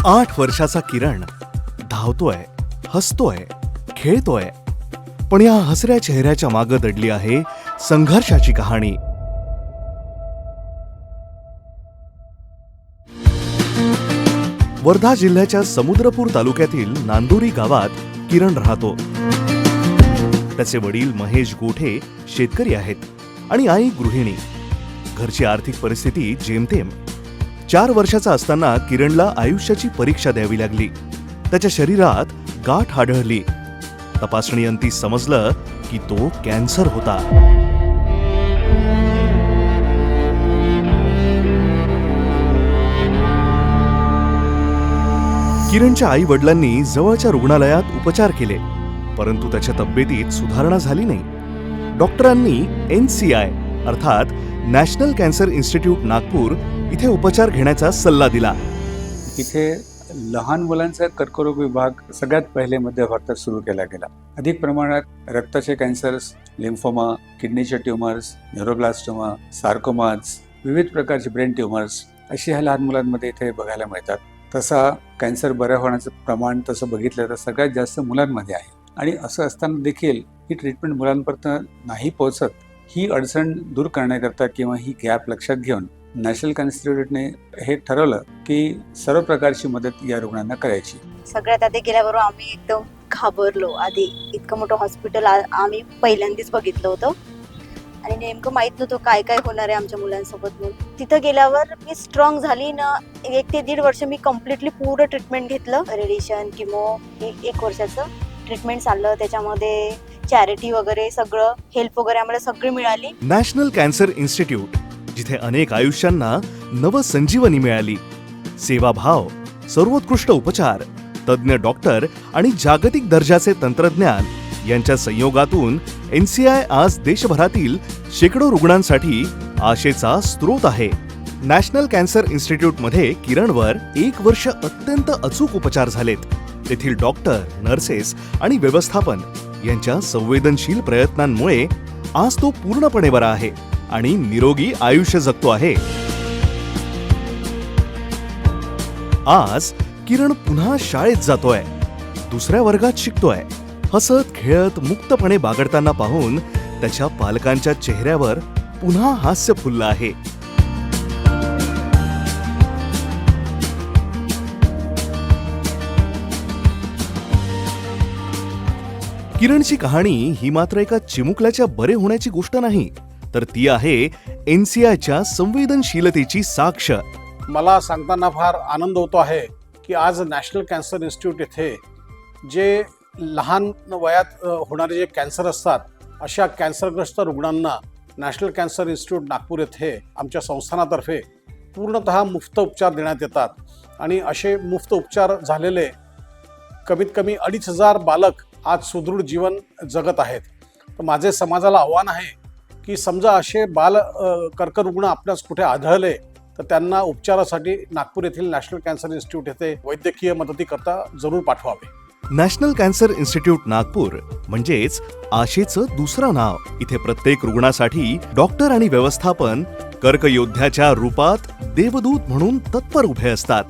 8 वर्षाचा किरण धावतोय, हसतोय, खेळतोय, पण या हसऱ्या चेहऱ्याच्या मागे दडली आहे संघर्षाची कहाणी. वर्धा जिल्ह्याच्या समुद्रपूर तालुक्यातील नांदुरी गावात किरण राहतो. त्याचे वडील महेश गोठे शेतकरी आहेत आणि आई गृहिणी. घरची आर्थिक परिस्थिती जेमतेम. 4 वर्षाचा असताना किरणला आयुष्याची परीक्षा द्यावी लागली. त्याच्या शरीरात गाठ आढळली. तपासणीअंती समजलं की तो कॅन्सर होता. किरणच्या आई वडिलांनी जवळच्या रुग्णालयात उपचार केले, परंतु त्याच्या तब्येतीत सुधारणा झाली नाही. डॉक्टरांनी NCI अर्थात नॅशनल कॅन्सर इन्स्टिट्यूट नागपूर इथे उपचार घेण्याचा सल्ला दिला. इथे लहान मुलांचा कर्करोग विभाग सगळ्यात पहिले मध्य भारतात सुरू केला गेला. अधिक प्रमाणात रक्ताचे कॅन्सर्स, लिम्फोमा, किडनीचे ट्युमर्स, न्यूरोब्लास्टोमा, सार्कोमाज, विविध प्रकारचे ब्रेन ट्युमर्स अशी ह्या लहान मुलांमध्ये इथे बघायला मिळतात. तसा कॅन्सर बरं होण्याचं प्रमाण तसं बघितलं तर सगळ्यात जास्त मुलांमध्ये आहे. आणि असं असताना देखील ही ट्रीटमेंट मुलांपर्यंत नाही पोहोचत. ही अडचण दूर करण्याकरता किंवा ही गॅप लक्षात घेऊन नॅशनल कॅन्सर इन्स्टिट्यूटने हे ठरवलं की सर्व प्रकारची मदत या रुग्णांना करायची. सगळ्यात आधी गेल्याबरोबर आम्ही एकदम घाबरलो. आधी इतकं मोठं हॉस्पिटल आम्ही पहिल्यांदाच बघितलं होतं आणि नेमकं माहित नव्हतं काय काय होणार आहे आमच्या मुलांसोबत. म्हणून तिथं गेल्यावर मी स्ट्रॉंग झाली ना. 1 ते 1.5 वर्ष मी कम्प्लिटली पूर्ण ट्रीटमेंट घेतलं. रेडिएशन, किमो, 1 वर्षाचं ट्रीटमेंट चाललं. त्याच्यामध्ये चॅरिटी वगैरे सगळं हेल्प वगैरे आम्हाला सगळी मिळाली. नॅशनल कॅन्सर इन्स्टिट्यूट जिथे अनेक आयुष्यांना नवसंजीवनी मिळाली. सेवाभाव, सर्वोत्कृष्ट उपचार, तज्ञ डॉक्टर आणि जागतिक दर्जाचे तंत्रज्ञान यांच्या संयोगातून NCI आज देशभरातील शेकडो रुग्णांसाठी आशेचा स्रोत आहे. नॅशनल कॅन्सर इन्स्टिट्यूटमध्ये किरणवर 1 वर्ष अत्यंत अचूक उपचार झालेत. तेथील डॉक्टर, नर्सेस आणि व्यवस्थापन यांच्या संवेदनशील प्रयत्नांमुळे आज तो पूर्णपणे बरा आहे आणि निरोगी आयुष्य जगतो आहे. आज किरण पुन्हा शाळेत जातोय, 2ऱ्या वर्गात शिकतोय. हसत खेळत मुक्तपणे बागडताना पाहून त्याच्या पालकांच्या चेहऱ्यावर पुन्हा हास्य फुललं आहे. किरणची कहाणी ही मात्र एका चिमुकल्याच्या बरे होण्याची गोष्ट नाही, तर ती आहे NCIच्या संवेदनशीलतेची साक्ष. मला सांगताना फार आनंद होतो आहे की आज नॅशनल कॅन्सर इन्स्टिट्यूट येथे जे लहान वयात होणारे जे कॅन्सर असतात अशा कॅन्सरग्रस्त रुग्णांना नॅशनल कॅन्सर इन्स्टिट्यूट नागपूर येथे आमच्या संस्थानातर्फे पूर्णतः मुफ्त उपचार देण्यात येतात. आणि असे मुफ्त उपचार झालेले कमीत कमी 2,500 बालक आज सुदृढ जीवन जगत आहेत. तर माझे समाजाला आव्हान आहे की समजा असे कर्करुग्ण आपल्यास कुठे आढळले तर त्यांना उपचारासाठी नागपूर येथील नॅशनल कॅन्सर इन्स्टिट्यूट येथे वैद्यकीय मदतीकरता जरूर पाठवावे. नॅशनल कॅन्सर इन्स्टिट्यूट नागपूर म्हणजेच आशेचं दुसरं नाव. इथे प्रत्येक रुग्णासाठी डॉक्टर आणि व्यवस्थापन कर्कयोद्ध्याच्या रूपात देवदूत म्हणून तत्पर उभे असतात.